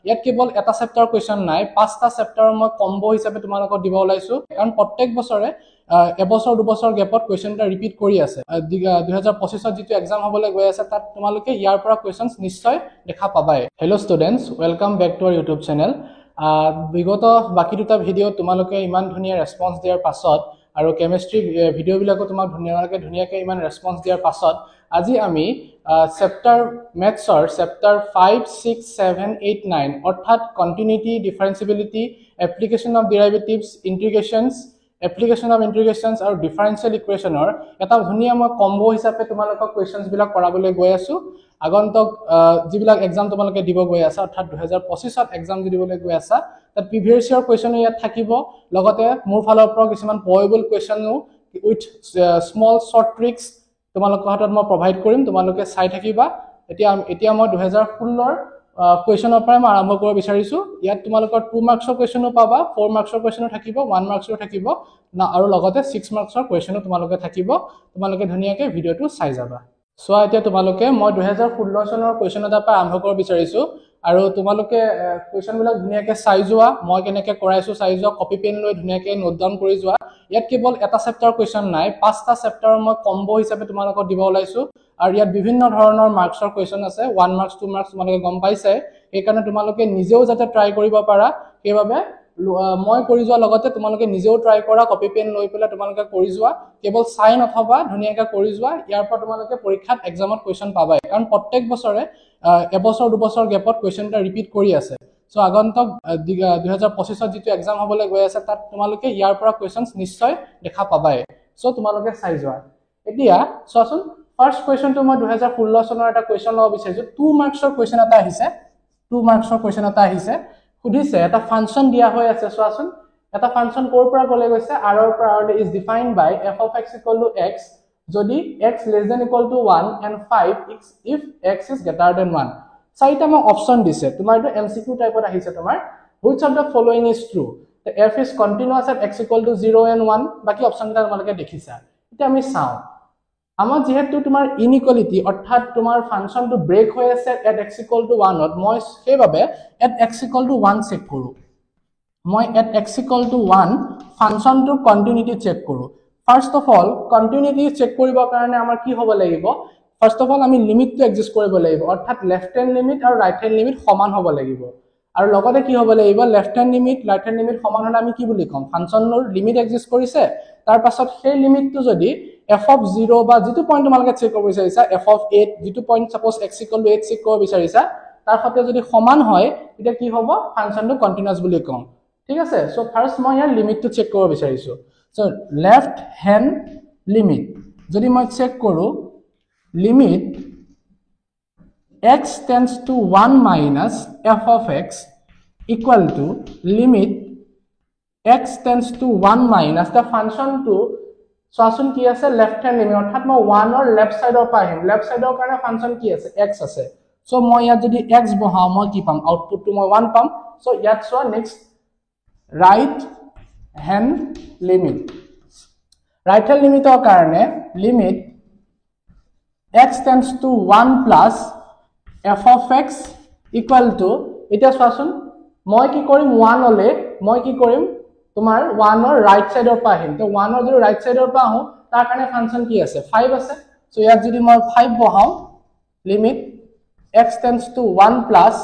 ইয়াত কেৱল এটা চেপ্টাৰ কোৱেশ্চন নাই, 5টা চেপ্টাৰ মই কম্বো হিচাপে তোমালোকক দিব ওলাইছো, কাৰণ প্ৰত্যেক বছৰে এবছৰ দুবছৰ গেপত কোৱেশ্চন এটা ৰিপিট কৰি আছে। 2025ত যেটো এক্সাম হ'বলৈ গৈ আছে তাত তোমালোকে ইয়াৰ পৰা কোৱেশ্চনছ নিশ্চয় দেখা পাবাই। Hello' students, welcome back to our YouTube channel. বিগত বাকি দুটা ভিডিঅ' তোমালোকে ইমান ধুনীয়া ৰেসপন্স দিয়াৰ পাছত আৰু কেমিষ্ট্ৰি ভিডিঅ'বিলাকো তোমাক ধুনীয়াকৈ ইমান ৰেসপন্স দিয়াৰ পাছত আজি আমি চেপ্টাৰ মেথছৰ চেপ্টাৰ 5, 6, 7, 8, 9 অৰ্থাৎ continuity, differentiability, application of derivatives, application of integrations আৰু ডিফাৰেন্সিয়েল ইকুৱেশ্যনৰ এটা ধুনীয়া মই কম্বো হিচাপে তোমালোকক কোৱেশ্চনছ বিলাক কৰাবলৈ গৈ আছো। আগন্তুক যিবিলাক এক্সাম তোমালোকে দিব গৈ আছে অৰ্থাৎ 2025ত এক্সাম দিবলৈ গৈ আছে তাত প্ৰিভিয়াছ ইয়াৰ কোৱেশ্চনো ইয়াত থাকিব, লগতে মোৰ ফালৰ পৰা কিছুমান পয়েবল কোৱেশ্চনো উইথ স্মল শৰ্ট ট্ৰিক্স তোমালোকৰ হাতত মই প্ৰভাইড কৰিম, তোমালোকে চাই থাকিবা। এতিয়া মই 2016ৰ কোৱেশ্চনৰ পৰা মই আৰম্ভ কৰিব বিচাৰিছো। ইয়াত তোমালোকৰ 2 মাৰ্কছৰ কোৱেশ্চনো পাবা, 4 মাৰ্কছৰ কোৱেশ্চনো থাকিব, 1 মাৰ্কছৰ থাকিব আৰু লগতে 6 মাৰ্কছৰ কোৱেশ্চনো তোমালোকে থাকিব। তোমালোকে ধুনীয়াকৈ ভিডিঅ'টো চাই যাবা। সো এতিয়া তোমালোকে মই 2016 চনৰ কোৱেশ্চন এটা পৰা আৰম্ভ কৰিব বিচাৰিছো আৰু তোমালোকে কোৱেশ্চনবিলাক ধুনীয়াকৈ চাই যোৱা, মই কেনেকৈ কৰাইছো চাই যোৱা, কপি পেন লৈ ধুনীয়াকৈ নোট ডাউন কৰি যোৱা। ইয়াত কেৱল এটা চেপ্টাৰ কোৱেশ্চন নাই, 5টা চেপ্টাৰ মই কম্বো হিচাপে তোমালোকক দিব ওলাইছো আৰু ইয়াত বিভিন্ন ধৰণৰ মাৰ্কছৰ কোৱেশ্চন আছে, 1 মাৰ্কছ 2 মাৰ্কছ তোমালোকে গম পাইছে। এই কাৰণে তোমালোকে নিজেও যাতে ট্ৰাই কৰিব পাৰা, সেইভাবে মই কৰি যোৱা লগতে তোমালোকে নিজেও ট্ৰাই কৰা, কপি পেন লৈ পেলাই তোমালোকে কৰি যোৱা, কেৱল চাই নথবা ধুনীয়াকৈ কৰি যোৱা। ইয়াৰ পৰা তোমালোকে পৰীক্ষাত এক্সামত কোৱেশ্চন পাবাই, কাৰণ প্ৰত্যেক বছৰে এবছৰ দুবছৰ গেপত কোৱেশ্চন এটা ৰিপিট কৰি আছে। সো আগন্তুক 2025ত যেটো এক্সাম হ'বলৈ গৈ আছে তাত তোমালোকে ইয়াৰ পৰা কোৱেশ্চনছ নিশ্চয় দেখা পাবাই। সো তোমালোকে চাই যোৱা। এতিয়া চোৱাচোন, ফাৰ্স্ট কোৱেশ্চনটো মই 2016 চনৰ এটা কোৱেশ্চন ল'ব বিচাৰিছো। 2 মাৰ্কছৰ কোৱেশ্চন এটা আহিছে, 2 মাৰ্কছৰ কোৱেশ্চন এটা আহিছে। সুধিছে এটা ফাংচন দিয়া হৈ আছে, চোৱাচোন এটা ফাংচন ক'ৰ পৰা ক'লে গৈছে, r ৰ পৰা r is defined by f of x equal to x যদি x less than equal to 1 and 5 if x is greater than 1। চাৰিটা মই অপচন দিছে, তোমাৰ এইটো MCQ টাইপত আহিছে তোমাৰ, which of the following is true? The f is continuous at x equal to 0 and 1। বাকি অপচনটা তোমালোকে দেখিছা। এতিয়া আমি চাওঁ, আমাৰ যেহেতু তোমাৰ ইনইকুৱেলিটি অৰ্থাৎ তোমাৰ ফাংচনটো ব্ৰেক হৈ আছে at x equal to 1 ত, মই সেইভাবে at x equal to 1 check কৰো। মই at x equal to 1 ফাংচনটো কন্টিনিউটি চেক কৰো। First of all continuity check কৰিবৰ কাৰণে আমাৰ কি হ'ব লাগিব, ফাৰ্স্ট অফ অল আমি লিমিটটো এক্সিষ্ট কৰিব লাগিব, অৰ্থাৎ লেফট হ্যান্ড লিমিট আৰু ৰাইট হ্যান্ড লিমিট সমান হ'ব লাগিব। আৰু লগতে কি হ'ব লাগিব, left hand limit right hand limit সমান হ'লে আমি কি বুলি ক'ম, ফাংচনৰ লিমিট এক্সিষ্ট কৰিছে, তাৰ পাছত সেই লিমিটটো যদি f of 0 বা যেটো পইণ্ট তোমালোকে চেক কৰিব বিচাৰিছা, f of 8 যেটো point suppose x equal to 8 check কৰিব বিচাৰিছা, তাৰ সৈতে যদি সমান হয় তেতিয়া কি হ'ব, ফাংচনটো কন্টিনিউয়াস বুলি ক'ম। ঠিক আছে। সো ফাৰ্স্ট মই ইয়াৰ লিমিটটো চেক কৰিব বিচাৰিছো। সো লেফট হ্যান্ড লিমিট যদি মই চেক কৰো, limit x tends to 1 minus f of x equal to limit x tends to 1 minus the function to চোৱাচোন কি আছে, লেফট হ্যান্ড লিমিট অৰ্থাৎ মই 1 ৰ লেফট সাইডৰ পৰা আহিম, লেফট সাইডৰ কাৰণে ফাংচন কি আছে, x আছে। সো মই ইয়াত যদি x বহাও মই কি পাম, আউটপুটটো মই 1 পাম। সো ইয়াত চোৱা next right hand limit, right hand লিমিটৰ কাৰণে limit x tends to 1 plus f of x equal to, এতিয়া চোৱাচোন মই কি কৰিম, 1 হলে মই কি কৰিম, তোমাৰ 1 ৰ ৰাইট সাইডৰ পৰা আহিম। তো 1 ৰ যদি ৰাইট সাইডৰ পৰা আহো তাৰ কাৰণে ফাংচন কি আছে, 5 আছে। সো ইয়াত যদি মই 5 বহাও, limit x tends to 1 plus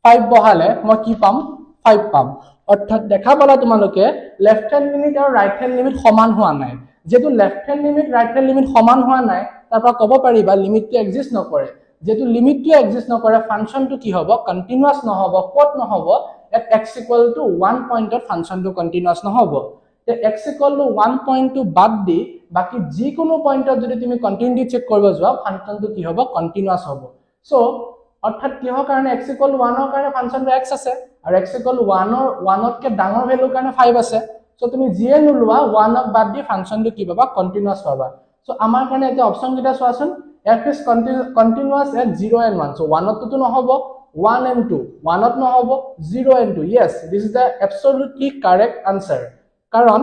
5 বহালে মই কি পাম, 5 পাম। অৰ্থাৎ দেখা পালা তোমালোকে লেফট হ্যান্ড লিমিট আৰু ৰাইট হ্যান্ড লিমিট সমান হোৱা নাই। যেটো left hand limit right hand limit সমান হোৱা নাই, তাৰ পৰা ক'ব পাৰিবা লিমিটটো এক্সিষ্ট নকৰে। যেটো লিমিটটো এক্সিষ্ট নকৰে, ফাংচনটো কি হ'ব, কন্টিনিউয়াস নহ'ব। ক'ত নহ'ব, at x equal to 1 পইণ্টত ফাংচনটো কন্টিনিউয়াস নহ'ব। তে x equal to 1 পইণ্টটো বাদ দি বাকি যিকোনো পইণ্টত যদি তুমি কন্টিনিউটি চেক কৰিব যোৱা, ফাংচনটো কি হ'ব, কন্টিনিউয়াস হ'ব। সো অৰ্থাৎ কিহৰ কাৰণে, x equal to 1 ৰ কাৰণে ফাংচনটো x আছে আৰু x equal to 1 তকৈ ডাঙৰ ভ্যালুৰ কাৰণে 5 আছে। সো তুমি যিয়ে নোলোৱা 1 ক বাদ দি ফাংচনটো কি পাবা, কন্টিনিউয়াস পাবা। সো আমাৰ কাৰণে এটা অপচন কিটা চোৱাচোন, f is continuous at 0 and 1। So 1 তটো নহ'ব, 1 and 2, 1 ত নহ'ব, 0 and 2। yes, this is the absolutely correct answer, কাৰণ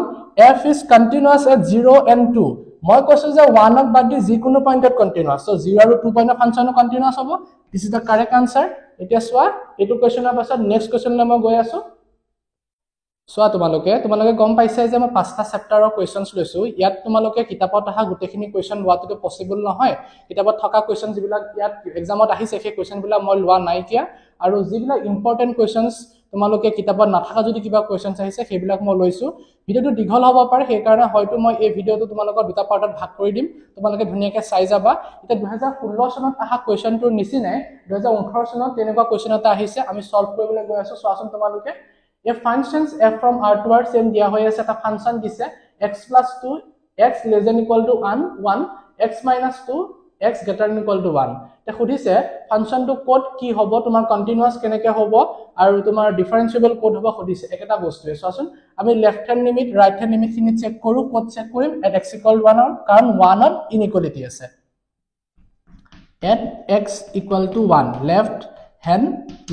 f is continuous at 0 and 2। মই কৈছো যে 1 ক বাদ দি যিকোনো পইণ্টত কন্টিনিউয়াস। সো 0 আৰু 2 পইণ্টৰ ফাংচনো কন্টিনিউয়াস হ'ব। This is the correct answer। এতিয়া চোৱা এইটো কোৱেশ্চনৰ পাছত নেক্সট কোৱেশ্চনলৈ মই গৈ আছো চোৱা তোমালোকে গম পাইছে যে মই পাঁচটা চেপ্টাৰৰ কোৱেশ্চনছ লৈছো ইয়াত তোমালোকে কিতাপত অহা গোটেইখিনি কোৱেশ্চন লোৱাটো পসিবল নহয় কিতাপত থকা কোৱেশ্চন যিবিলাক ইয়াত এক্সামত আহিছে সেই কোৱেশ্চনবিলাক মই লোৱা নাই কিয়া আৰু যিবিলাক ইম্পৰ্টেন্ট কোৱেশ্চনছ তোমালোকে কিতাপত নাথাকা যদি কিবা কোৱেশ্চনছ আহিছে সেইবিলাক মই লৈছো ভিডিওটো দীঘল হ'ব পাৰে সেই কাৰণে হয়তো মই এই ভিডিওটো তোমালোকৰ দুটা পাৰ্টত ভাগ কৰি দিম তোমালোকে ধুনীয়াকৈ চাই যাবা এটা 2016 চনত আহা কোৱেশ্চনটোৰ নিচিনাই 2018 চনত তেনেকুৱা কোৱেশ্চন এটা আহিছে আমি সলভ কৰিবলৈ গৈ আছো চোৱাচোন তোমালোকে A functions f from r to r same দিয়া হৈ আছে এটা ফাংশন দিছে x + 2 x less than equal to 1 x minus 2 x greater than equal to 1 তে খুদিছে ফাংশনটো কোড কি হ'ব তোমাৰ কন্টিনিউয়াস কেনেকৈ হ'ব আৰু তোমাৰ ডিফাৰেন্সিয়েবল কোড হ'ব খুদিছে একটা বস্তুৱে চোৱাচোন আমি left hand limit right hand limit খিনি চেক কৰো কোড চেক কৰিম at x = 1 কাৰণ 1 ত ইনইকুয়ালিটি আছে at x = 1 left hand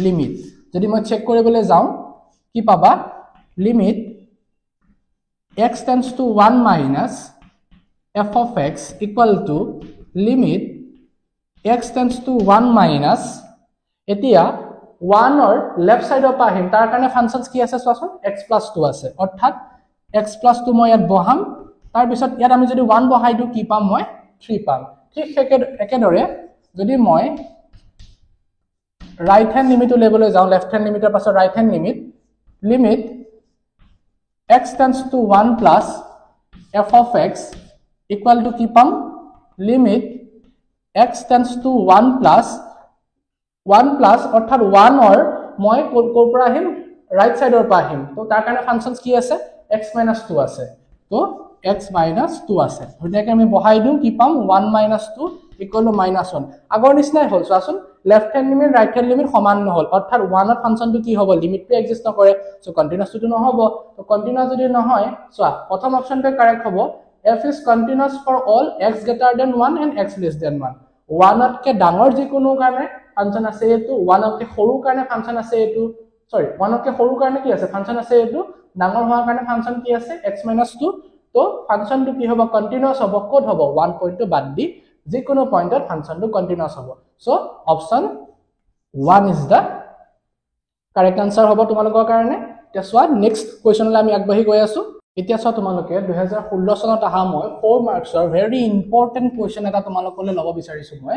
limit যদি মই চেক কৰিবলৈ যাওঁ কি পাবা limit x tends to 1 minus f of x equal to limit x tends to 1 minus এতিয়া 1 or left side of আহিম তাৰ কাৰণে ফাংশনস কি আছে চোৱাচোন x + 2 আছে অৰ্থাৎ x + 2 মই ইয়াত বহাম তাৰ পিছত ইয়াত আমি যদি 1 বহাই দিও কি পাম মই 3 পাম ঠিক একেদৰে যদি মই ৰাইট হ্যান্ড লিমিট উলিয়াবলৈ যাওঁ লেফট হ্যান্ড লিমিটৰ পাছত right hand limit limit x tends to 1 plus f of x equal to কি পাম limit x tends to 1 plus অৰ্থাৎ 1 or মই কোৰ পৰা আহিম ৰাইট সাইডৰ পৰা আহিম তো তাৰ কাৰণে ফাংশনস কি আছে x - 2 আছে তো x - 2 আছে ধুনীয়াকৈ আমি বহাই দিও কি পাম 1 - 2 = -1 আগৰ নিচিনাই হ'ল চোৱাচোন left hand limit right hand limit সমান নহল অৰ্থাৎ 1 ৰ ফাংশনটো কি হ'ব লিমিটটো এক্সিস্ট নকৰে সো কন্টিনিউয়াসটো নহব তো কন্টিনিউয়াস যদি নহয় চোৱা প্ৰথম অপচনটো কাৰেক্ট হ'ব f is continuous for all x greater than 1 and x less than 1 1 তকৈ ডাঙৰ যিকোনো কাৰণে ফাংশন আছে এটো 1 তকৈ সৰু কাৰণে ফাংশন আছে এটো সৰি 1 তকৈ সৰু কাৰণে কি আছে ফাংশন আছে এটো ডাঙৰ হোৱাৰ কাৰণে ফাংশন কি আছে x - 2 তো ফাংশনটো কি হ'ব কন্টিনিউয়াস হ'ব কোড হ'ব 1 পইণ্টটো বাদ দি যিকোনো পইণ্টত ফাংশনটো কন্টিনিউয়াস হ'ব so option 1 is the correct answer হ'ব তোমালোকৰ কাৰণে এতিয়া চোৱা নেক্সট কোৱেশ্চনলৈ আমি আগবাঢ়ি গৈ আছো এতিয়া চোৱা তোমালোকে 2016 চনত আহা মই 4 মাৰ্কছৰ ভেৰি ইম্পৰ্টেন্ট কোৱেশ্চন এটা তোমালোকলৈ ল'ব বিচাৰিছো মই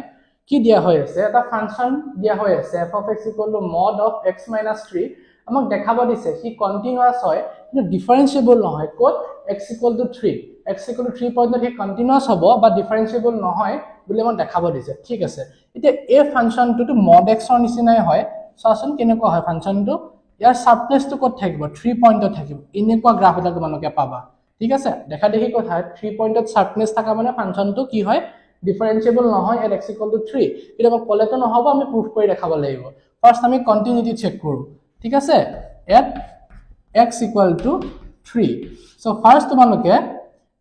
কি দিয়া হৈ আছে এটা ফাংশন দিয়া হৈ আছে f of x = mod of x - 3 আমাক দেখাব দিছে কি কন্টিনিউয়াস হয় কিন্তু ডিফাৰেন্সিয়েবল নহয় কোড x = 3 x = 3 পইণ্টত হে কন্টিনিউয়াস হ'ব বা ডিফাৰেন্সিয়েবল নহয় বুলি আমাক দেখাব দিছে ঠিক আছে এতিয়া এই ফাংশনটো mod x ৰ নিচিনাই হয় চাচোন কেনেকুৱা হয় ফাংশনটো ইয়াৰ সাবপ্লেসটো ক'ত থাকিব 3 পইণ্টত থাকিব এনেকুৱা গ্ৰাফ এটা তোমালোকে পাবা ঠিক আছে দেখা দেখি কথা 3 পইণ্টত সাবপ্লেস থাকা মানে ফাংশনটো কি হয় ডিফাৰেন্সিয়েবল নহয় এট x = 3 কিন্তু মই কলেটো নহব আমি প্ৰুফ কৰি দেখাব লাগিব ফাৰ্স্ট আমি কন্টিনিউটি চেক কৰো ঠিক আছে এট x = 3 সো ফাৰ্স্ট তোমালোকে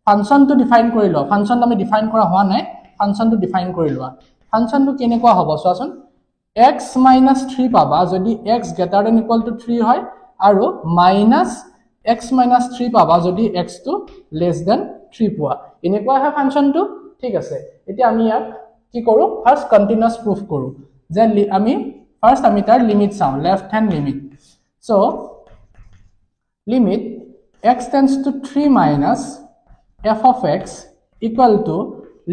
ফাংশনটো ডিফাইন কৰি লও ফাংশনটো আমি ডিফাইন কৰা হোৱা নাই ফাংশনটো ডিফাইন কৰি লোৱা ফাংশনটো কেনেকুৱা হ'ব চোৱাচোন x - 3 পাবা যদি x greater than equal to 3 হয় আৰু -x - 3 পাবা যদি x টো less than 3 পোৱা এনেকুৱা হয় ফাংশনটো ঠিক আছে এতিয়া আমি ইয়াক কি কৰো ফাৰ্স্ট কন্টিনিউয়াস প্ৰুফ কৰো যে আমি ফাৰ্স্ট আমি তাৰ লিমিট চাও left hand limit so limit x tends to 3 minus f of x equal to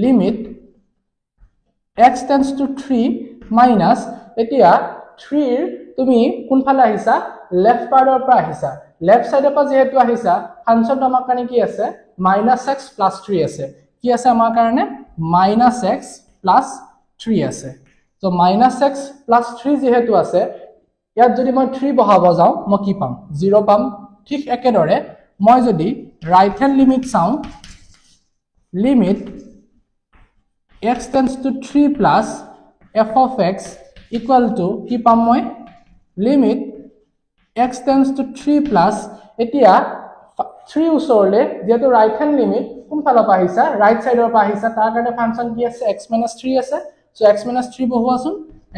limit x tends to 3 minus এতিয়া 3 ৰ তুমি কোনফালে আহিছা লেফট পাৰ্টৰ পৰা আহিছা লেফট সাইডৰ পৰা যেহেতু আহিছা ফাংশনটো আমাৰ কাৰণে কি আছে -x + 3 আছে কি আছে আমাৰ কাৰণে -x + 3 আছে তো -x + 3 যেহেতু আছে ইয়াত যদি মই 3 বহাব যাও মই কি পাম 0 পাম ঠিক একেদৰে মই যদি রাইট হ্যান্ড লিমিট চাও limit x tends to 3 plus f of x equal to কি পাম মই limit x tends to 3 plus এতিয়া 3 ওচৰলে যেহেতু ৰাইট হ্যান্ড লিমিট কোন ফালৰ পৰা আহিছা ৰাইট সাইডৰ পৰা আহিছা তাৰ কাৰণে ফাংশন কি আছে x - 3 আছে সো x - 3 বহুৱাচোন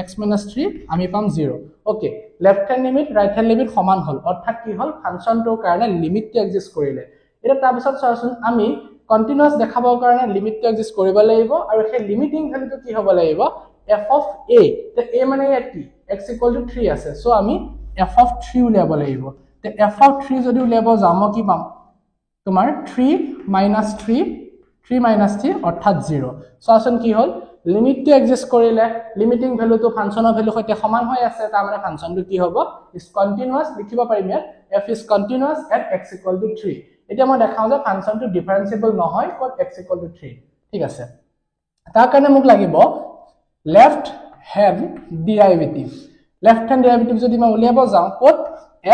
x - 3 আমি পাম 0 okay left hand limit right hand limit সমান হল অৰ্থাৎ কি হল ফাংশনটোৰ কাৰণে লিমিটটো এক্সিস্ট কৰিলে এটা তাৰ পিছত চাওচোন আমি কন্টিনিউয়াস দেখাবৰ কাৰণে লিমিটটো এক্সিস্ট কৰিব লাগিব আৰু সেই লিমিটিং ভ্যালুটো কি হ'ব লাগিব f of a তে a মানে ইয়াত কি x equal to 3 আছে সো আমি f of 3 উলিয়াব লাগিব তে f of 3 যদি উলিয়াব যাম মই কি পাম তোমাৰ 3 minus 3 অৰ্থাৎ 0 সো আসন কি হল লিমিট টু এক্সিষ্ট কৰিলে লিমিটিং ভ্যালু টু ফাংশনৰ ভ্যালু সৈতে সমান হৈ আছে তাৰ মানে ফাংশনটো কি হ'ব ইজ কন্টিনিউয়াস লিখিব পাৰিম ইয়াত f is continuous at x equal to 3 এতিয়া মই দেখাও যে ফাংশনটো ডিফাৰেন্সিবল নহয় কত x equal to 3 ঠিক আছে তাৰ কাৰণে মোক লাগিব লেফট হ্যান্ড ডেৰিভেটিভ যদি মই উলিয়াব যাওঁ কত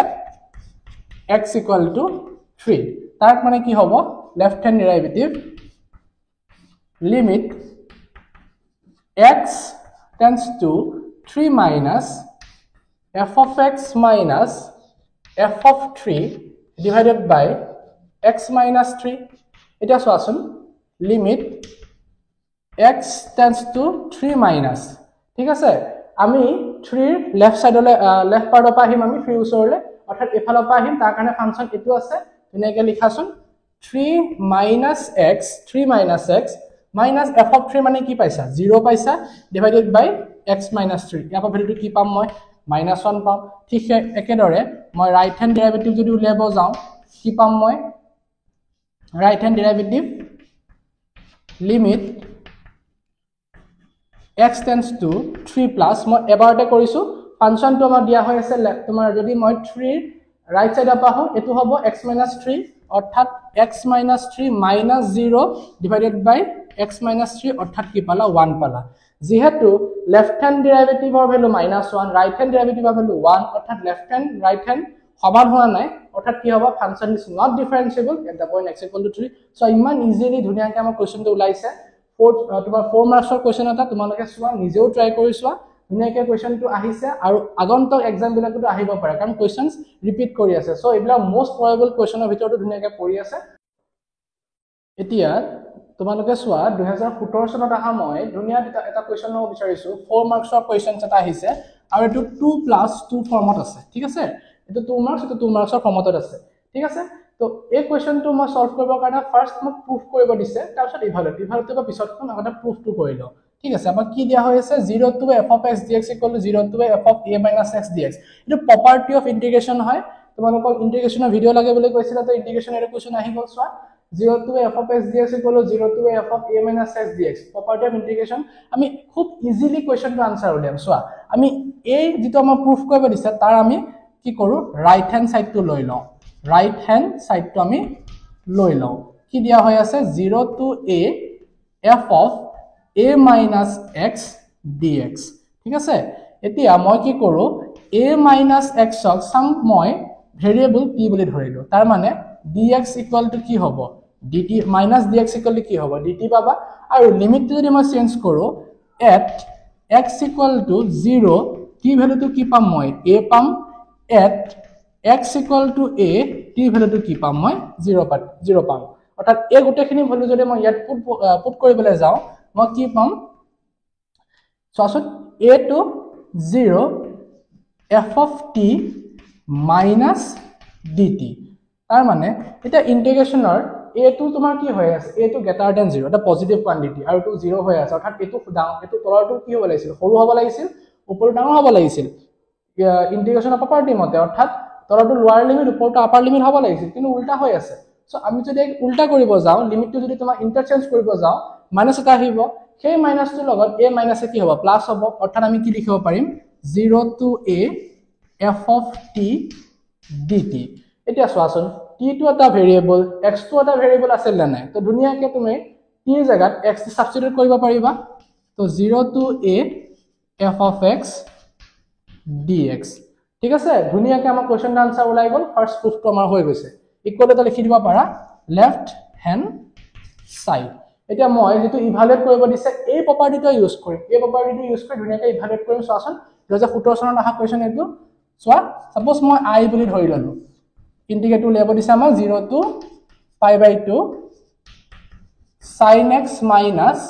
at x equal to 3 তাৰ মানে কি হ'ব left hand derivative limit x tends to 3 minus f of x minus f of 3 divided by x minus 3 এটা সোয়াসন limit x tends to 3 minus ঠিক আছে আমি 3 লেফট সাইডলে লেফট পার্ট অফ আহিম আমি 3 উসৰলে অৰ্থাৎ এফাল অফ আহিম তাৰ কাৰণে ফাংশন এটো আছে ধুনিয়াকে লিখাছন 3 minus x minus f of 3 মানে কি পাইছা 0 পাইছা divided by x minus 3 ইয়াৰ ভ্যালুটো কি পাম মই -1 পাম ঠিক একেদৰে মই রাইট হ্যান্ড ডেরিভেটিভ যদি উলিয়াব যাও কি পাম মই right hand derivative limit x tends to 3 plus মই এবাৰতে কৰিছো ফাংশনটো আমাৰ দিয়া হৈ আছে তোমাৰ যদি মই 3 ৰাইট সাইড আপা হও এটো হ'ব x minus 3 অৰ্থাৎ x minus 3 minus 0 divided by x minus 3 অর্থাৎ কি পালা 1 পালা যেহেতু লেফট হ্যান্ড ডেৰিভেটিভৰ ভ্যালু -1 ৰাইট হ্যান্ড ডেৰিভেটিভৰ ভ্যালু 1 অৰ্থাৎ লেফট হ্যান্ড ৰাইট হ্যান্ড সমান হোৱা নাই অর্থাৎ কি হ'ব function is not differentiable at the point x equal to 3 so ইমান ইজিলি ধুনিয়াকে আমাৰ কোৱেশ্চনটো ওলাইছে তোমাৰ 4 মাৰ্কছৰ কোৱেশ্চন এটা তোমালোকে চোৱা নিজেও ট্ৰাই কৰি চোৱা ধুনিয়াকে কোৱেশ্চনটো আহিছে আৰু আগন্তুক এক্সাম বিলাকতো আহিব পাৰে কাৰণ কোৱেশ্চনছ ৰিপিট কৰি আছে সো এইবিলাক মোস্ট প্ৰবাবল কোৱেশ্চনৰ ভিতৰতো ধুনিয়াকে পৰি আছে এতিয়া তোমালোকে চোৱা 2017 চনত আহা মই ধুনিয়া এটা কোৱেশ্চন হ'ব বিচাৰিছো 4 মাৰ্কছৰ কোৱেশ্চন এটা আহিছে আৰু এটো 2+2 ফৰ্মত আছে ঠিক আছে এটো 2 মাৰ্কছ এটো 2 মাৰ্কছৰ ফৰ্মতত আছে ঠিক আছে তো এই কোৱেশ্চনটো মই সলভ কৰিবৰ কাৰণে ফাৰ্স্ট মই প্ৰুফ কৰিব দিছে তাৰপিছত ইভালুৱেট পিছত কোন আগতে প্ৰুফটো কৰি লও ঠিক আছে আমাৰ কি দিয়া হৈ আছে 0 to f of x dx = 0 to f of a minus x dx এটো প্ৰপাৰ্টি অফ ইন্টিগ্ৰেশন হয় তোমালোকক ইন্টিগ্ৰেশনৰ ভিডিও লাগে বুলি কৈছিল তো ইন্টিগ্ৰেশন এৰ কোৱেশ্চন আহি গল চোৱা 0 to f of x dx = 0 to f of a minus x dx property of integration আমি খুব ইজিলি কোৱেশ্চনটো আনসাৰ উলিয়াম সোয়া আমি এই যেটো আমাৰ প্ৰুফ কৰিব দিছে তাৰ আমি কি কৰো রাইট হ্যান্ড সাইডটো লৈ লও রাইট হ্যান্ড সাইডটো আমি লৈ লও কি দিয়া হৈ আছে 0 to a f of a minus x dx ঠিক আছে এতিয়া মই কি কৰো a minus x ক সাম মই ভেৰিয়েবল p বুলি ধৰিলো তাৰ মানে dx equal to কি হ'ব dt minus dx equal to কি হ'ব dt পাবা আৰু লিমিটটো যদি মই চেঞ্জ কৰো at x equal to 0 t ভ্যালুটো কি পাম মই a পাম at x equal to a t ভ্যালুটো কি পাম মই 0 পাম অৰ্থাৎ এই গোটেইখিনি ভ্যালু যদি মই ইয়াত পুট কৰিবলৈ যাও মই কি পাম a to 0 f of t minus dt তাৰ মানে এটা ইন্টিগ্ৰেশনৰ a to তোমাৰ কি হৈ আছে a to greater than 0 এটা পজিটিভ কোৱান্টিটি আৰু to 0 হৈ আছে অৰ্থাৎ এটো এটো তলৰটো কি হ'ব লাগিছিল সৰু হ'ব লাগিছিল ওপৰ ডাঙৰ হ'ব লাগিছিল ইন্টিগ্ৰেশনৰ প্ৰপাৰ্টি মতে অৰ্থাৎ তলৰটো লোৱাৰ লিমিট ওপৰটো আপাৰ লিমিট হ'ব লাগিছিল কিন্তু উল্টা হৈ আছে সো আমি যদি উল্টা কৰিব যাও লিমিটটো যদি তোমাৰ ইন্টাৰচেঞ্জ কৰিব যাও মাইনাস এটা আহিব সেই মাইনাসটো লগত a মাইনাস কি হ'ব প্লাস হ'ব অৰ্থাৎ আমি কি লিখিব পাৰিম 0 to a f of t dt এতিয়া চোৱাচোন t টো এটা ভেৰিয়েবল x টো এটা ভেৰিয়েবল আছিল না নাই তো ধুনিয়াকে তুমি t এৰ জায়গাত x সাবস্টিটিউট কৰিব পাৰিবা তো 0 to a f of x dx ঠিক আছে ধুনিয়াকে আমাৰ কোৱেশ্চনৰ আনসাৰ ওলাই গল ফাৰ্স্ট প্ৰুফটো আমাৰ হৈ গৈছে ইকুৱেল এটা লিখি দিবা পাৰা লেফট হ্যান্ড সাইড এতিয়া মই যেটো ইভালুৱেট কৰিব দিছে এই প্ৰপাৰ্টিটো ইউজ কৰিম এই প্ৰপাৰ্টিটো ইউজ কৰি ধুনিয়াকে ইভালুৱেট কৰিম চোৱাচোন 2017 চনত আহা কোৱেশ্চন এটো চোৱা সাপোজ মই i বুলি ধৰি ললো ইন্টিগ্ৰেট উলিয়াব দিছে আমাৰ 0 to pi by 2 sin x minus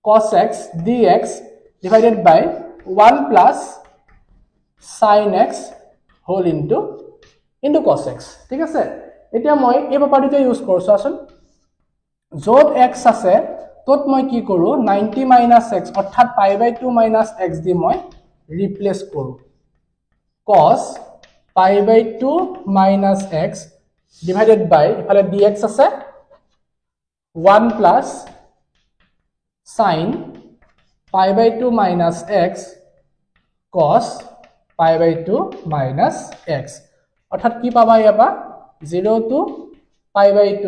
cos x dx divided by 1 plus sin x whole into cos x ঠিক আছে এতিয়া মই এই প্ৰপাৰ্টিটো ইউজ কৰছো আসন যত x আছে তত মই কি কৰো 90 - x অৰ্থাৎ π/2 - x দি মই ৰিপ্লেস কৰো cos π/2 - x divided by ইফালে dx আছে 1 plus sin π/2 - x cos π/2 - x অর্থাৎ কি পাবা ইয়াবা 0 to π/2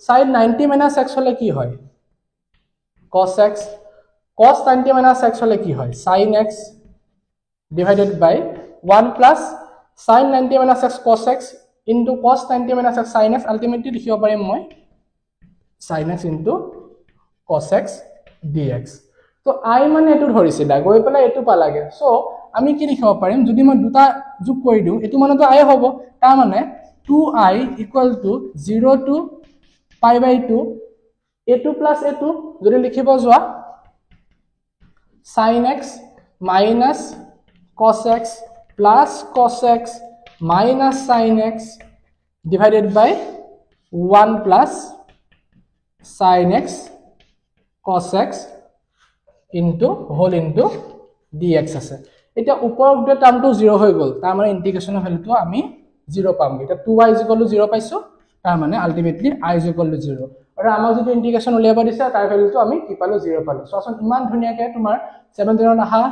sin 90 - x হলে কি হয় cos x cos 90 - x হলে কি হয় sin x divided by 1 plus sin 90 - x cos x into cos 90 - x sin x ultimately লিখিব পাৰিম মই sin x into cos x dx তো I মানে এটো ধৰিছিলা গৈ পেলাই এটো পালাগে সো আমি কি লিখিব পাৰিম যদি মই দুটা যোগ কৰি দিও এটো মানে তো I হ'ব তাৰ মানে 2I = 0 to π/2 a2 plus a2 যদি লিখিব যোৱা sin x minus cos x plus cos x minus sin x divided by 1 plus sin x cos x into whole into dx আছে এটা উপৰ দুটা টাৰ্মটো 0 হৈ গল তাৰ মানে ইন্টিগ্ৰেশনৰ ভ্যালুটো আমি 0 পাম এটা 2y = 0 পাইছো তাৰ মানে আলটিমেটলি I = 0 আৰু আমাৰ যদি ইন্টিগ্ৰেশন উলিয়াব দিছে তাৰ ভ্যালুটো আমি কি পালো 0 পালো সো আসন ইমান ধুনিয়াকে তোমাৰ 7 ৰ আহা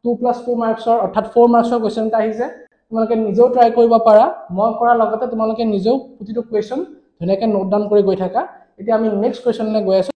2 + 2 মাৰ্কছৰ অৰ্থাৎ 4 মাৰ্কছৰ কোৱেশ্চন এটা আহিছে তোমালোকে নিজেও ট্ৰাই কৰিব পাৰা মই কৰা লগতে তোমালোকে নিজেও প্ৰতিটো কোৱেশ্চন ধুনিয়াকে নোট ডাউন কৰি গৈ থাকা এতিয়া আমি নেক্সট কোৱেশ্চনলৈ গৈ আছো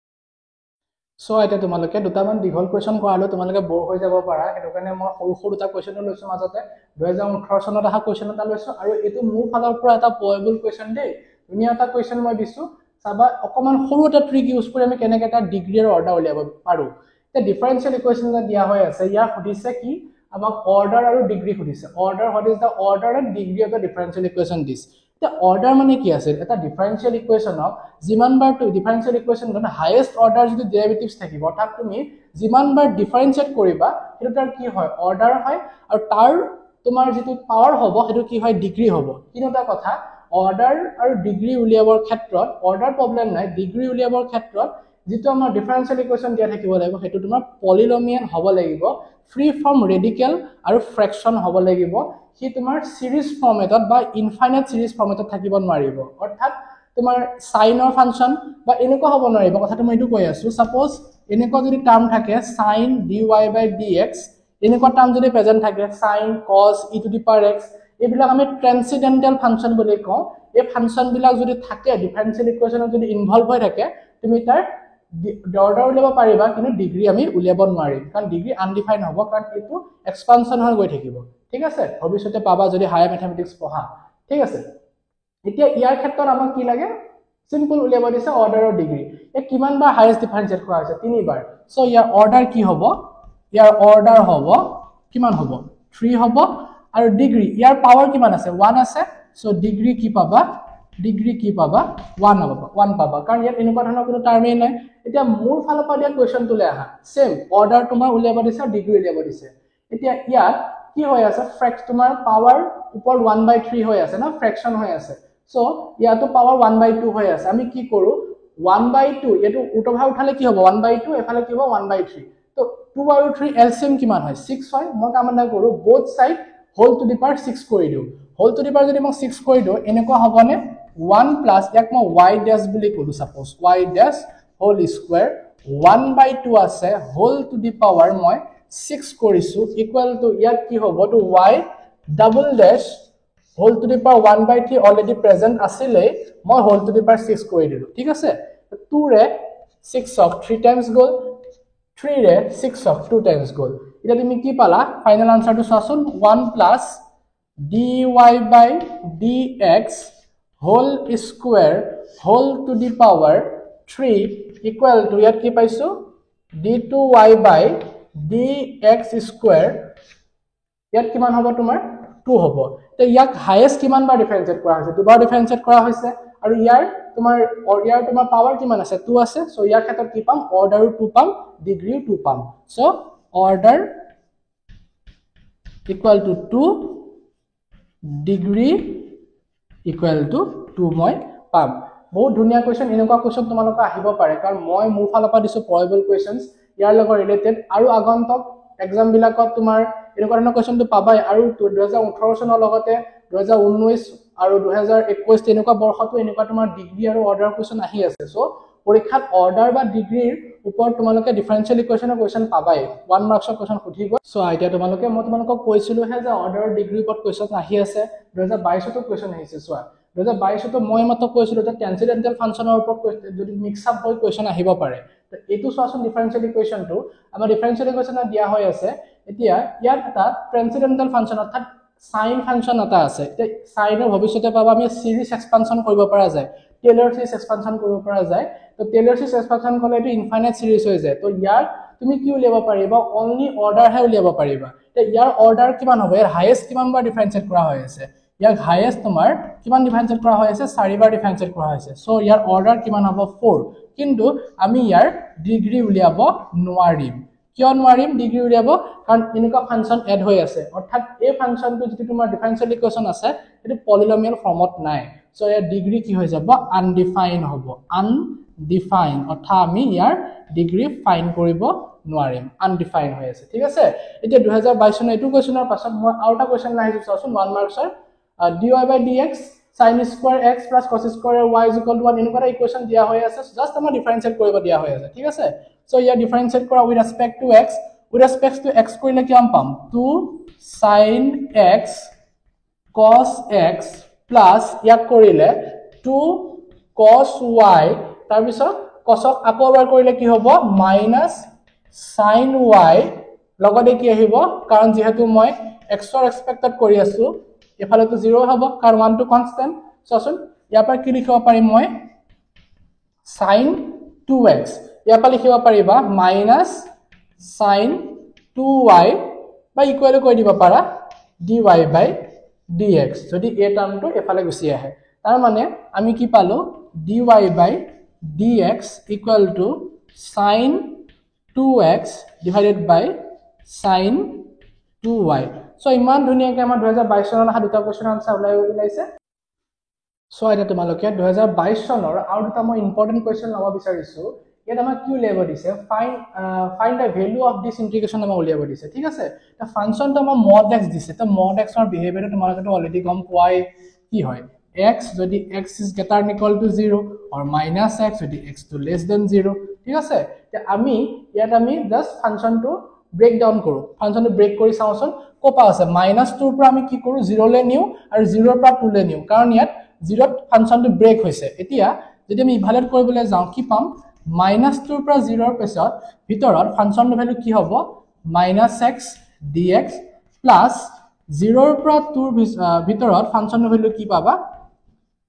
সো এটা তোমালোকে দুটামান দীঘল কোৱেশ্চন কৰালো তোমালোকে বৰ হৈ যাব পাৰা এটো কাৰণে মই সৰু সৰু দুটা কোৱেশ্চন লৈছো মাজতে 2018 চনত আহা কোৱেশ্চন এটা লৈছো আৰু এটো মোৰ ফালৰ পৰা এটা পয়েবল কোৱেশ্চন দেই ধুনিয়া এটা কোৱেশ্চন মই দিছো চাবা অকমান সৰু এটা ট্ৰিক ইউজ কৰি আমি কেনেকৈ এটা ডিগ্ৰী আৰু অৰ্ডাৰ উলিয়াব পাৰো তে ডিফাৰেন্সিয়েল ইকুৱেশন এটা দিয়া হৈ আছে ইয়াৰ সুধিছে কি আমাক অৰ্ডাৰ আৰু ডিগ্ৰী সুধিছে order what is the order and degree of the differential equation this তে অৰ্ডাৰ মানে কি আছে এটা ডিফাৰেন্সিয়েল ইকুৱেশনক যিমানবাৰ তো ডিফাৰেন্সিয়েল ইকুৱেশনত হাইয়েস্ট অৰ্ডাৰ যদি ডেৰিভেটিভস থাকিব অৰ্থাৎ তুমি যিমানবাৰ ডিফাৰেন্সিয়েট কৰিবা হেতু তাৰ কি হয় অৰ্ডাৰ হয় আৰু তাৰ তোমাৰ যেটো পাৱাৰ হ'ব হেতু কি হয় ডিগ্ৰী হ'ব কিনোটা কথা অৰ্ডাৰ আৰু ডিগ্ৰী উলিয়াবৰ ক্ষেত্ৰত অৰ্ডাৰ প্ৰবলেম নাই ডিগ্ৰী উলিয়াবৰ ক্ষেত্ৰত যেটো আমাৰ ডিফাৰেন্সিয়েল ইকুৱেশন দিয়া থাকিব লাগিব হেতু তোমাৰ পলিনোমিয়েল হ'ব লাগিব ফ্ৰী ফ্ৰম ৰেডিকেল আৰু ফ্ৰেকশন হ'ব লাগিব কি তোমাৰ সিৰিজ ফৰ্মেটত বা ইনফাইনাইট সিৰিজ ফৰ্মেটত থাকিব নোৱাৰিব অৰ্থাৎ তোমাৰ সাইনৰ ফাংশন বা এনেকুৱা হ'ব নোৱাৰিব কথাটো মই এটো কৈ আছো সাপোজ এনেকুৱা যদি টাৰ্ম থাকে sin dy/dx এনেকুৱা টাৰ্ম যদি প্ৰেজেন্ট থাকে sin cos e⁻x এইবিলাক আমি ট্ৰান্সেন্ডেন্টাল ফাংশন বুলি কওঁ এই ফাংশন বিলাক যদি থাকে ডিফাৰেন্সিয়েল ইকুৱেশনত যদি ইনভলভ হৈ থাকে তুমি তাৰ অৰ্ডাৰ উলিয়াব পাৰিবা কিন্তু ডিগ্ৰী আমি উলিয়াব নোৱাৰিম কাৰণ ডিগ্ৰী আনডিফাইন হ'ব কাৰণ এটো এক্সপানশন হৈ গৈ থাকিব ঠিক আছে ভৱিষ্যতে পাবা যদি হায়াৰ ম্যাথমেটিক্স পঢ়া ঠিক আছে এতিয়া ইয়াৰ ক্ষেত্ৰত আমাক কি লাগে সিম্পল উলিয়াব দিছে অৰ্ডাৰ আৰু ডিগ্ৰী এ কিমান বাৰ হাইয়েস্ট ডিফাৰেন্সিয়েট কৰা হৈছে তিনিবাৰ সো ইয়াৰ অৰ্ডাৰ কি হ'ব ইয়াৰ অৰ্ডাৰ হ'ব কিমান হ'ব 3 হ'ব আৰু ডিগ্ৰী ইয়াৰ পাৱাৰ কিমান আছে 1 আছে সো ডিগ্ৰী কি পাবা 1 পাবা কাৰণ ইয়াত এনেকুৱা ধৰণৰ কোনো টাৰ্মই নাই এতিয়া মোৰ ফালৰ পৰা দিয়া কোৱেশ্চনটোলে আহা সেম অৰ্ডাৰ তোমাৰ উলিয়াব দিছে ডিগ্ৰী উলিয়াব দিছে এতিয়া ইয়াত কি হৈ আছে ফ্ৰেক্স তোমাৰ পাৱাৰ ওপৰ 1/3 হৈ আছে না ফ্ৰেকশন হৈ আছে সো ইয়াতো পাৱাৰ 1/2 হৈ আছে আমি কি কৰো 1/2 এটো উল্টা উঠালে কি হ'ব 1/2 এফালে কি হ'ব 1/3 তো 2 আৰু 3 এলসিএম কিমান হয় 6 হয় মই কামনা কৰো both side whole to the power 6 কৰি দিও whole to the power যদি মই 6 কৰি দিও এনেকুৱা হ'বনে 1 plus ইয়াক মই y dash বুলি কলো suppose y dash whole square 1/2 আছে whole to the power মই 6 কৰিছো equal to ইয়াত কি হ'ব to y double dash whole to the power 1/3 already present আছিলে মই whole to the power 6 কৰি দিলো ঠিক আছে 2 ৰে 6 of 3 times গল 3 ৰে 6 of 2 times গল এটা তুমি কি পালা ফাইনাল আনসারটো চাচোন 1 plus dy/dx whole square whole to the power 3 equal to ইয়াত কি পাইছো d2y/dx square ইয়াত কিমান হ'ব তোমাৰ 2 হ'ব তে ইয়াক হাইয়েস্ট কিমান বাৰ ডিফাৰেন্সিয়েট কৰা হৈছে দুবাৰ ডিফাৰেন্সিয়েট কৰা হৈছে আৰু ইয়াৰ তোমাৰ পাৱাৰ কিমান আছে 2 আছে সো ইয়াৰ ক্ষেত্ৰত কি পাম অৰ্ডাৰো 2 পাম ডিগ্ৰীও 2 পাম so order equal to 2 degree equal to 2 মই পাম বহুত ধুনীয়া কোৱেশ্চন এনেকুৱা কোৱেশ্চন তোমালোকে আহিব পাৰে কাৰণ মই মোৰ ফালৰ পৰা দিছো প্ৰবেবল কোৱেশ্চনছ ইয়াৰ লগত ৰিলেটেড আৰু আগন্তুক এক্সাম বিলাকত তোমাৰ এনেকুৱা ধৰণৰ কোৱেশ্চনটো পাবাই আৰু 2018 চনৰ লগতে 2019 আৰু 2021 তেনেকুৱা বৰ্ষতো এনেকুৱা তোমাৰ ডিগ্ৰী আৰু অৰ্ডাৰ কোৱেশ্চন আহি আছে সো পৰীক্ষাত অৰ্ডাৰ বা ডিগ্ৰীৰ ওপৰত তোমালোকে ডিফাৰেন্সিয়েল ইকুৱেশ্যনৰ কোৱেশ্চন পাবাই 1 মাৰ্কছৰ কোৱেশ্চন সুধিব সো এতিয়া মই তোমালোকক কৈছিলো হে যে অৰ্ডাৰ ডিগ্ৰীৰ ওপৰত কোৱেশ্চন আহি আছে 2022 তো কোৱেশ্চন আহিছে সো 2022 তো মই মাত্ৰ কৈছিলো যে ট্ৰান্সেন্ডেন্টাল ফাংচনৰ ওপৰত যদি মিক্স আপ হৈ কোৱেশ্চন আহিব পাৰে তো এটো সোৱাচোন ডিফাৰেন্সিয়েল ইকুৱেশ্যনটো আমাৰ ডিফাৰেন্সিয়েল ইকুৱেশ্যনত দিয়া হৈ আছে এতিয়া ইয়াত এটা ট্ৰান্সেন্ডেন্টাল ফাংচন অৰ্থাৎ সাইন ফাংচন এটা আছে এতিয়া সাইনৰ ভৱিষ্যতে পাবা আমি সিৰিজ এক্সপানশন কৰিব পৰা যায় টেইলৰ সিৰিজ এক্সপানশন কৰিব পৰা যায় তো টেইলৰ সিৰিজ এক্সপানশন কৰিলে এটো ইনফাইনাইট সিৰিজ হৈ যায় তো ইয়াৰ তুমি কি উলিয়াব পাৰিবা অনলি অৰ্ডাৰ হে উলিয়াব পাৰিবা তো ইয়াৰ অৰ্ডাৰ কিমান হ'ব ইয়াৰ হাইয়েস্ট কিমান বাৰ ডিফাৰেন্সিয়েট কৰা হৈ আছে ইয়াৰ হাইয়েস্ট তোমাৰ কিমান ডিফাৰেন্সিয়েট কৰা হৈ আছে 4 বাৰ ডিফাৰেন্সিয়েট কৰা হৈছে সো ইয়াৰ অৰ্ডাৰ কিমান হ'ব 4 কিন্তু আমি ইয়াৰ ডিগ্ৰী উলিয়াব নোৱাৰিম কিয় নোৱাৰিম ডিগ্ৰী উলিয়াব কাৰণ এনেকুৱা ফাংচন এড হৈ আছে অৰ্থাৎ এই ফাংচনটো যেটো তোমাৰ ডিফাৰেন্সিয়েল ইকুৱেশ্যন আছে এটো পলিনোমিয়েল ফৰ্মত নাই সো ইয়াৰ ডিগ্ৰী কি হৈ যাব আনডিফাইন হ'ব আনডিফাইন অৰ্থাৎ আমি ইয়াৰ ডিগ্ৰী ফাইন কৰিব নোৱাৰিম আনডিফাইন হৈ আছে ঠিক আছে এতিয়া 2022 চনৰ এটো কোৱেশ্চনৰ পাছত মই আৰু এটা কোৱেশ্চন লাইছো চাওচোন 1 মাৰ্কছৰ dy by dx sin square x plus cos square y is equal to 1 এনেকুৱা ইকুৱেশ্যন দিয়া হৈ আছে জাস্ট আমাৰ ডিফাৰেন্সিয়েট কৰিব দিয়া হৈ আছে ঠিক আছে সো ইয়াৰ ডিফাৰেন্সিয়েট কৰা with respect to x কৰিলে কিমান পাম 2 sin x cos x plus ইয়াক কৰিলে 2 cos y তাৰ পিছত cosক আকৌ এবাৰ কৰিলে কি হ'ব minus sin y লগতে কি আহিব কাৰণ যেহেতু মই x ৰ এক্সপেক্টেড কৰি আছো এফালে তো 0 হ'ব কাৰণ 1 টো কনস্ট্যান্ট সচোন ইয়াৰ পৰা কি লিখিব পাৰিম মই sin 2x ইয়াৰ পৰা লিখিব পাৰিবা minus sin 2y বা ইকুৱেল কৰি দিব পাৰা dy by dx যদি এই টাৰ্মটো এফালে গুচি আহে তাৰ মানে আমি কি পালো dy by dx equal to sin 2x divided by sin 2y so ইমান ধুনিয়াকে আমাৰ 2022 চনৰ আহা দুটা কোৱেশ্চন আনসাৰ ওলাইছে সো এটা তোমালোকে 2022 চনৰ আৰু দুটা মই ইম্পৰ্টেন্ট কোৱেশ্চন লব বিচাৰিছো ইয়াত আমাৰ কি উলিয়াব দিছে find the value of this integration আমাৰ উলিয়াব দিছে ঠিক আছে তা ফাংচনটো আমাৰ mod x দিছে তা mod x ৰ বিহেভিয়াৰ তোমালোকে অলৰেডি গম পোৱাই কি হয় x যদি x is greater than equal to 0 or minus x যদি x to less than 0 ঠিক আছে তে আমি ইয়াত আমি জাস্ট ফাংচনটো ব্রেক ডাউন কৰো ফাংচনটো ব্ৰেক কৰি চাওচোন কোপা আছে -2 পৰা আমি কি কৰো 0 লে নিউ আৰু 0 পৰা 2 লে নিউ কাৰণ ইয়াত 0 ফাংচনটো ব্ৰেক হৈছে এতিয়া যদি আমি ইভালুয়েট কৰিবলৈ যাওঁ কি পাম -2 পৰা 0 ৰ পিছত ভিতৰত ফাংচনটো ভ্যালু কি হ'ব -x dx plus 0 ৰ পৰা 2 ৰ ভিতৰত ফাংচনটো ভ্যালু কি পাবা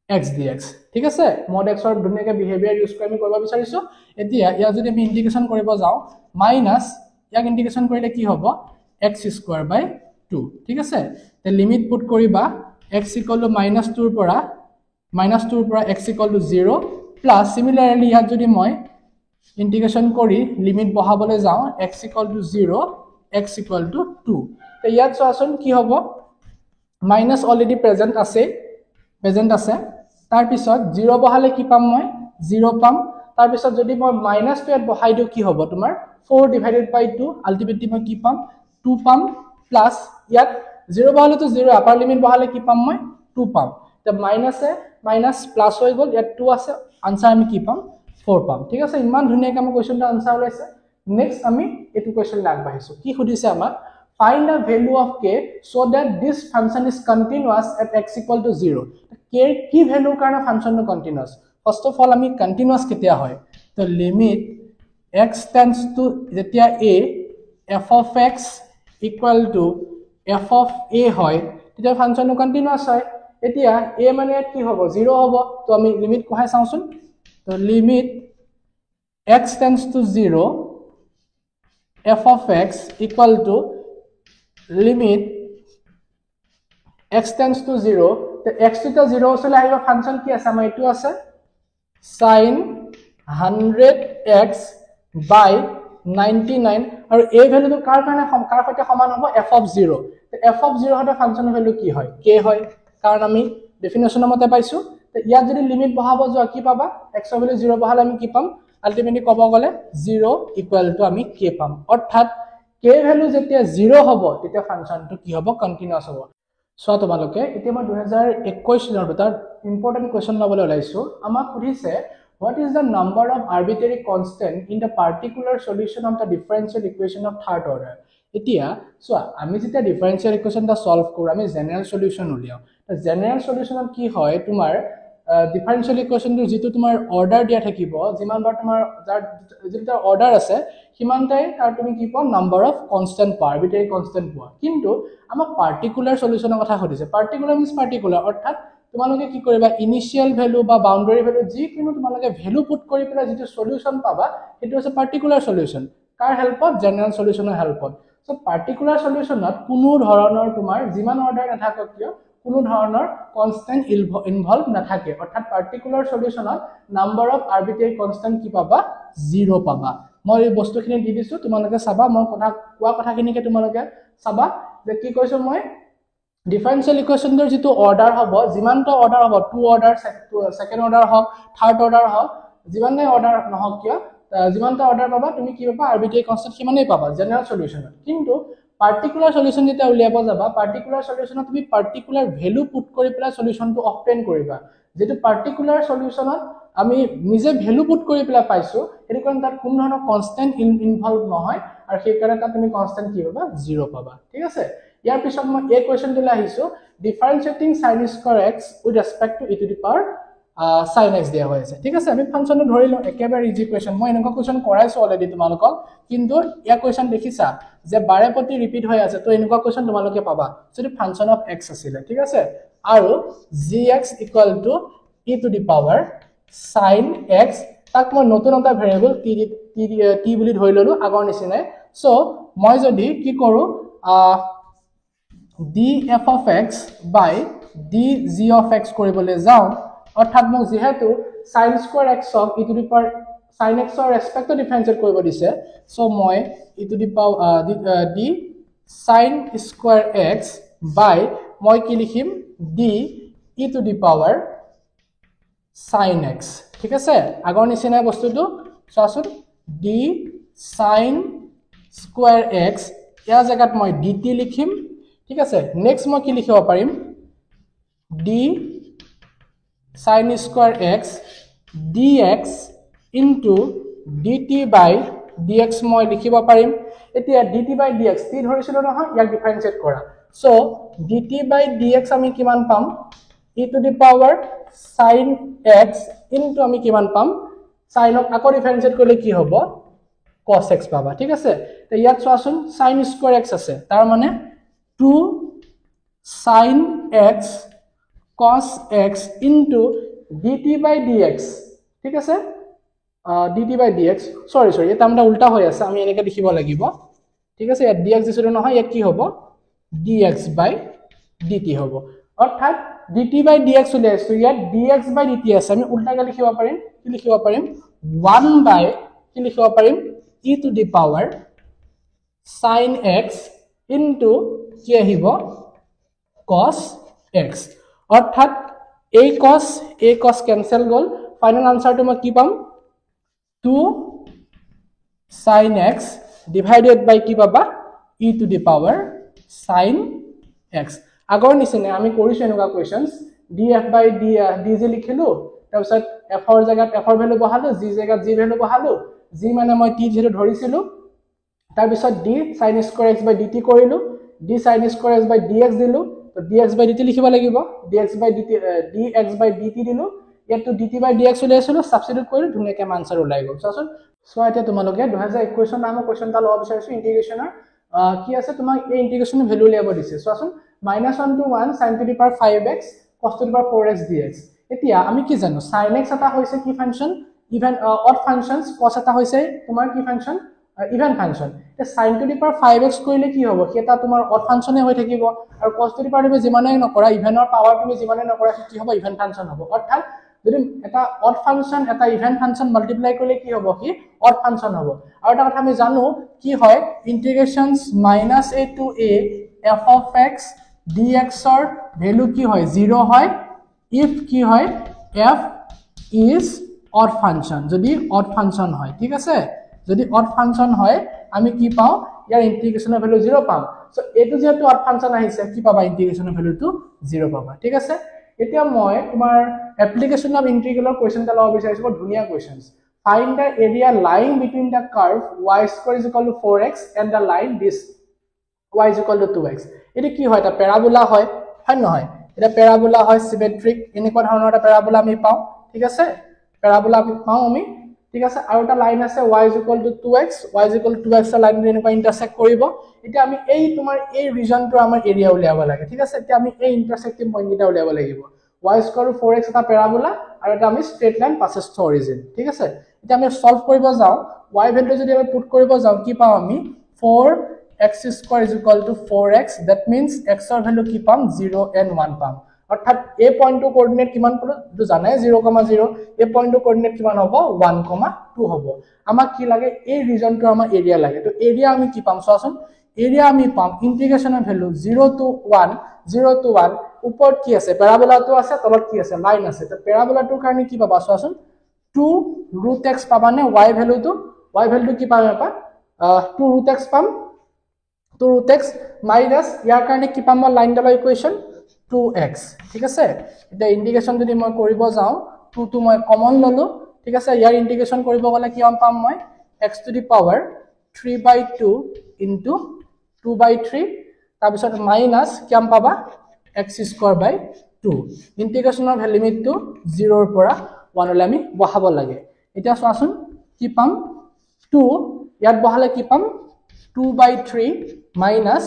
x dx ঠিক আছে mod x ৰ দুনিয়াকে বিহেভিয়াৰ ইউজ কৰি আমি কৰিব বিচাৰিছো এতিয়া ইয়া যদি আমি ইন্টিগ্ৰেশন কৰিব যাওঁ মাইনাস ইয়াক ইন্টিগ্ৰেশন কৰিলে কি হ'ব x square by 2 ঠিক আছে তে লিমিট পুট কৰিবা x equal to -2 ৰ পৰা x equal to 0 plus similarly ইয়াত যদি মই ইন্টিগ্ৰেশন কৰি লিমিট বহাবলৈ যাওঁ x equal to 0 x equal to 2 তে ইয়াত চোৱাচোন কি হ'ব মাইনাস অলৰেডি প্ৰেজেন্ট আছে তাৰ পিছত 0 বহালে কি পাম মই 0 পাম তাৰ পিছত যদি মই -2 ইয়াত বহাই দিও কি হ'ব তোমাৰ 4 divided by 2 আলটিমেটলি মই কি পাম 2 পাম প্লাস ইয়াত 0 বহালে তো 0 আপাৰ লিমিট বহালে কি পাম মই 2 পাম তে মাইনাস প্লাস হৈ গল ইয়াত 2 আছে আনসাৰ আমি কি পাম 4 পাম ঠিক আছে ইমান ধুনিয়াকৈ আমি কোৱেশ্চনটো আনসাৰ ওলাইছে নেক্সট আমি এটো কোৱেশ্চন আগবাঢ়িছো কি খুদিছে আমাক find the value of k so that this function is continuous at x equal to 0 k কি ভ্যালু কাৰণে ফাংচনটো কন্টিনিউয়াস ফার্স্ট অফ অল আমি কন্টিনিউয়াস কেতিয়া হয় তো লিমিট x tends to যেতিয়া a f of x equal to f of a হয় তেতিয়া ফাংচনটো কন্টিনিউয়াস হয় এতিয়া a মানে কি হ'ব 0 হ'ব তো আমি লিমিট কোহাই চাওচোন তো limit x tends to 0 f of x equal to limit x tends to 0 তো x to 0 ওচলে আহিব ফাংচন কি আছে আমাৰ এটো আছে sin 100x by 99 আৰু এই ভ্যালুটো কাৰ সৈতে সমান হ'ব f of 0 তো f of 0 হতে ফাংচনৰ ভ্যালু কি হয় k হয় কাৰণ আমি ডেফিনেশনৰ মতে পাইছো ইয়াত যদি লিমিট বহাব যোৱা কি পাবা x ৰ ভ্যালু 0 বহালে আমি কি পাম আলটিমেটলি কব গলে 0 ইকুয়াল টু আমি k পাম অৰ্থাৎ k ভ্যালু যেতিয়া 0 হ'ব তেতিয়া ফাংচনটো কি হ'ব কন্টিনিউয়াস হ'ব সো তোমালোকে এতিয়া মই 2021 চনৰ এটা ইম্পৰ্টেন্ট কোৱেশ্চন লবলৈ ওলাইছো আমাক সুধিছে what is the number of arbitrary constant in the particular solution of the differential equation of third order এতিয়া সো আমি যেতিয়া ডিফারেন্সিয়াল ইকুয়েশনটা সলভ কৰো আমি জেনাৰেল সলিউশন উলিয়াও জেনাৰেল সলিউশনত কি হয় তোমাৰ ডিফাৰেন্সিয়াল ইকুয়েশনটো যেটো তোমাৰ অৰ্ডাৰ দিয়া থাকিব যিমানবাৰ তোমাৰ যেটা অৰ্ডাৰ আছে হিমানটাই তাৰ তুমি কি পাও নাম্বাৰ অফ কনস্ট্যান্ট পাও আৰবিট্ৰাৰি কনস্ট্যান্ট পাও কিন্তু আমাক পাৰ্টিকুলাৰ সলিউশনৰ কথা কৈছে পাৰ্টিকুলাৰ মিন্স পাৰ্টিকুলাৰ অৰ্থাৎ তোমালোকে কি কৰিবা ইনিশিয়াল ভ্যালু বা বাউন্ডাৰি ভ্যালু যি কোনো তোমালোকে ভ্যালু পুট কৰি পেলাই যেটো সলিউশন পাবা এটো আছে পাৰ্টিকুলাৰ সলিউশন কাৰ হেল্পত জেনাৰেল সলিউশনৰ হেল্পত সো পাৰ্টিকুলাৰ সলিউশনত কোনো ধৰণৰ তোমাৰ যিমান অৰ্ডাৰ নাথাকক কিয় কোনো ধৰণৰ কনস্ট্যান্ট ইনভলভ নাথাকে অৰ্থাৎ পার্টিকুলার সলিউশনত নাম্বার অফ আরবিট্রারি কনস্ট্যান্ট কি পাবা 0 পাবা মই এই বস্তুখিনি দি দিছো তোমালোকে চাবা মই কোৱা কথাখিনিকে তোমালোকে চাবা যে কি কৈছো মই ডিফাৰেন্সিয়াল ইকুয়েশনৰ যেটো অৰ্ডাৰ হ'ব যিমানটা অৰ্ডাৰ হ'ব 2 অৰ্ডাৰ সেকেন্ড অৰ্ডাৰ হওক থাৰ্ড অৰ্ডাৰ হওক যিমানে অৰ্ডাৰ নহওক কিয় যিমানটা অৰ্ডাৰ পাবা তুমি কি পাবা আরবিট্রারি কনস্ট্যান্ট কিমানেই পাবা জেনারেল সলিউশনত কিন্তু পার্টিকুলার সলিউশন যেটা উলিয়াব যাবা পার্টিকুলার সলিউশনত তুমি পার্টিকুলার ভ্যালু পুট কৰি পেলা সলিউশনটো অবটেইন কৰিবা যেটো পাৰ্টিকুলাৰ সলিউশনত আমি নিজে ভ্যালু পুট কৰি পেলা পাইছো এটো কাৰণ তাত কোনো ধৰণৰ কনস্ট্যান্ট ইনভলভ নহয় আৰু সেই কাৰণে তাত তুমি কনস্ট্যান্ট কি পাবা 0 পাবা ঠিক আছে ইয়াৰ পিছত মই এই কোৱেশ্চনটো আহিছো differentiating sin square x with respect to e to the power sin x দিয়া হৈ আছে ঠিক আছে আমি ফাংচনটো ধৰিলো একেবাৰে ইজি কোৱেশ্চন মই এনেকুৱা কোৱেশ্চন কৰাইছো অলৰেডি তোমালোকক কিন্তু ইয়া কোৱেশ্চন দেখিছা যে বাৰে প্ৰতি ৰিপিট হৈ আছে তো এনেকুৱা কোৱেশ্চন তোমালোকে পাবা যদি ফাংচন অফ x আছিল ঠিক আছে আৰু gx = e to the power sin x তাক মই নতুন এটা ভেৰিয়েবল t বুলি ধৰি ললো আগৰ নিচিনাই সো মই যদি কি কৰো df of x by dg of x কৰিবলৈ যাও অৰ্থাৎ মই যেহেতু sin square x of e to the power sin x ৰ ৰেসপেক্ট ডিফাৰেন্সিয়েট কৰিব দিছে সো মই e to the power d sin square x by মই কি লিখিম d e to the power sin x ঠিক আছে আগৰ নিচিনা বস্তুটো চোৱাচোন d sin square x ইয়াৰ জায়গাত মই dt লিখিম ঠিক আছে নেক্সট মই কি লিখিব পাৰিম d sin square x dx into dt by dx মই লিখিব পাৰিম এতিয়া dt by dx কি ধৰিছিল নহয় ইয়াক ডিফাৰেন্সিয়েট কৰা সো dt by dx আমি কিমান পাম e to the power sin x into আমি কিমান পাম sin ক আকৌ ডিফারেন্সিয়েট কৰিলে কি হ'ব cos x পাবা ঠিক আছে তো ইয়াত চোৱাচোন sin square x আছে তাৰ মানে 2 sin x cos x into dt by dx ঠিক আছে dt by dx সরি এটা আমরা উল্টা হৈ আছে আমি এনেকে লিখিব লাগিব ঠিক আছে ইয়াত dx দিছিল নহয় ইয়াত কি হ'ব dx by dt হ'ব অৰ্থাৎ dt by dx উলিয়াইছো ইয়াত dx by dt আছে আমি উল্টাকে লিখিব পাৰিম কি লিখিব পাৰিম 1 by কি লিখিব পাৰিম e to the power sin x into কি আহিব cos x অৰ্থাৎ a cos cancel গল ফাইনাল আনসাৰটো মই কি পাম 2 sin x divided by কি পাবা e to the power sin x আগৰ নিচিনা আমি কৰিছো এনেকুৱা কোৱেশ্চনস df by dz লিখিলো তাৰ পিছত f ৰ জায়গাত f ৰ ভ্যালু বহালো g জায়গাত g ভ্যালু বহালো g মানে মই t যেটো ধৰিছিলো তাৰ পিছত d sin square x by dt কৰিলো d sin square x by dx দিলো তো dx by dt লিখিব লাগিব dx by dt দিলো ইয়াতো dt by dx উলাইছিলো সাবস্টিটিউট কৰি ধুনিয়াকে আনসাৰ ওলাই গল চাচোন সো এতিয়া তোমালোকে 2021 নামৰ কোৱেশ্চনটা লব বিচাৰিছো ইন্টিগ্ৰেশনৰ কি আছে তোমাক এই ইন্টিগ্ৰেশনৰ ভ্যালু লিয়াব দিছে চাচোন -1 to 1 sin to the power 5x cos to the power 4x dx এতিয়া আমি কি জানো sin x এটা হৈছে কি function even odd functions cos এটা হৈছে তোমাৰ কি ফাংশন ইভেন ফাংশন তে sin to the power 5x কৰিলে কি হ'ব কি এটা তোমাৰ অড ফাংশনে হৈ থাকিব আৰু cos to the power তুমি যিমানেই নকৰা ইভেনৰ পাৱাৰ তুমি যিমানেই নকৰা কি হ'ব ইভেন ফাংশন হ'ব অৰ্থাৎ যদি এটা অড ফাংশন এটা ইভেন ফাংশন মাল্টিপ্লাই কৰিলে কি হ'ব কি অড ফাংশন হ'ব আৰু এটা কথা আমি জানো কি হয় ইন্টিগ্ৰেশনস -a to a f of x dx ৰ ভ্যালু কি হয় 0 হয় if কি হয় f is odd function যদি odd function হয় ঠিক আছে যদি odd function হয় আমি কি পাও ইয়াৰ ইন্টিগ্ৰেশনৰ ভ্যালু 0 পাম সো এটো যেটো odd function আহিছে কি পাবা ইন্টিগ্ৰেশনৰ ভ্যালুটো 0 পাবা ঠিক আছে এতিয়া মই তোমাৰ এপ্লিকেশন অফ ইন্টিগ্ৰেলৰ কোৱেশ্চন টা লব বিচাৰিছো বহুত ধুনিয়া questions find the area lying between the curve y square is equal to 4x and the line this y is equal to 2x এটি কি হয় এটা প্যারাবোলা হয় হয় নহয় এটা প্যারাবোলা হয় সিমেট্রিক এনেকুৱা ধৰণৰ এটা প্যাৰাবোলা আমি পাও ঠিক আছে প্যাৰাবোলা আমি পাও আমি ঠিক আছে আৰু এটা লাইন আছে y is equal to 2x y is equal to 2x ৰ লাইন এনেকুৱা ইন্টাৰসেক্ট কৰিব এতিয়া আমি এই তোমাৰ এই ৰিজনটো আমাৰ এৰিয়া উলিয়াব লাগে ঠিক আছে এতিয়া আমি এই ইন্টাৰসেক্টিং পইণ্ট এটা উলিয়াব লাগিব y square 4x এটা প্যাৰাবোলা আৰু এটা আমি straight line passes to origin ঠিক আছে এতিয়া আমি সলভ কৰিব যাও y ভ্যালু যদি আমি পুট কৰিব যাও কি পাম আমি 4x square is equal to 4x that means x ৰ ভ্যালু কি পাম 0 and 1 পাম অৰ্থাৎ এই পইণ্টৰ কোঅৰ্ডিনেট কিমান পালো তো জানাই 0,0 এই পইণ্টৰ কোঅৰ্ডিনেট কিমান হ'ব 1,2 হ'ব আমাক কি লাগে এই ৰিজনটো আমাৰ এৰিয়া লাগে তো এৰিয়া আমি কি পাম চোৱাচোন এৰিয়া আমি পাম ইন্টিগ্ৰেশনৰ ভ্যালু 0 to 1 ওপৰত কি আছে প্যাৰাবোলাটো আছে তলত কি আছে লাইন আছে তো প্যাৰাবোলাটোৰ কাৰণে কি পাবা চোৱাচোন 2√x পাবানে y ভ্যালুটো কি পাম আপা 2√x পাম 2√x মাইনাস ইয়াৰ কাৰণে কি পাম লাইনডালৰ ইকুৱেচন 2x ঠিক আছে এটা ইন্টিগ্ৰেশন যদি মই কৰিব যাও 2 টো মই কমন ললো ঠিক আছে ইয়াৰ ইন্টিগ্ৰেশন কৰিব গলে কি পাম মই x to the power 3/2 into 2/3 তাৰ পিছত মাইনাস কিমান পাবা x square by 2 ইন্টিগ্ৰেশনৰ লিমিটটো 0 ৰ পৰা 1 লৈ আমি বহাব লাগে এতিয়া চোৱাচোন কি পাম 2 ইয়াত বহালে কি পাম 2/3 minus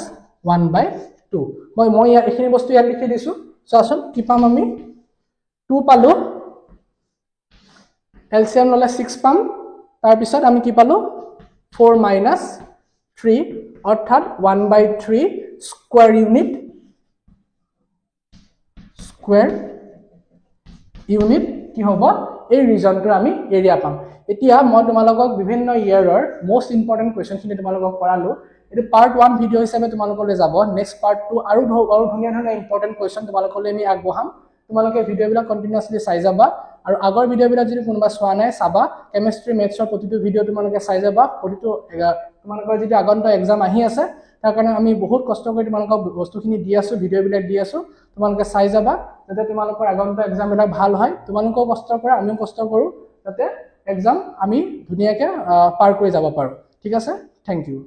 1/2 মই ইয়াৰ এখিনি বস্তু ইয়াত লিখি দিছো চোৱাচোন কি পাম আমি 2 পালো এলসিএম ললে 6 পাম তাৰ পিছত আমি কি পালো 4 minus 3 অৰ্থাৎ 1/3 স্কয়াৰ ইউনিট কি হ'ব এই ৰিজনটো আমি এৰিয়া পাম এতিয়া মই তোমালোকক বিভিন্ন ইয়াৰৰ মোস্ট ইম্পৰ্টেন্ট কোৱেশ্চনখিনি তোমালোকক কৰালো এটো পাৰ্ট 1 ভিডিও হিচাপে তোমালোকলৈ যাব নেক্সট পাৰ্ট 2 আৰু ধুনিয়া ইম্পৰ্টেন্ট কোৱেশ্চন তোমালোকলৈ আমি আগবঢ়াম তোমালোকে ভিডিওবিলাক কন্টিনিউয়াছলি চাই যাবা আৰু আগৰ ভিডিওবিলাক যদি কোনোবা চোৱা নাই চাবা কেমিষ্ট্ৰি মেথছৰ প্ৰতিটো ভিডিও তোমালোকে চাই যাবা প্ৰতিটো তোমালোকৰ যদি আগন্তুক এক্সাম আহি আছে তাৰ কাৰণে আমি বহুত কষ্ট কৰি তোমালোকক বস্তুখিনি দি আছো ভিডিওবিলাক দি আছো তোমালোকে চাই যাবা যাতে তোমালোকৰ আগন্তুক এক্সামবিলাক ভাল হয় তোমালোকক কষ্ট কৰা আমিও কষ্ট কৰো যাতে এক্সাম আমি ধুনিয়াকৈ পাৰ কৰি যাব পাৰো ঠিক আছে থ্যাংক ইউ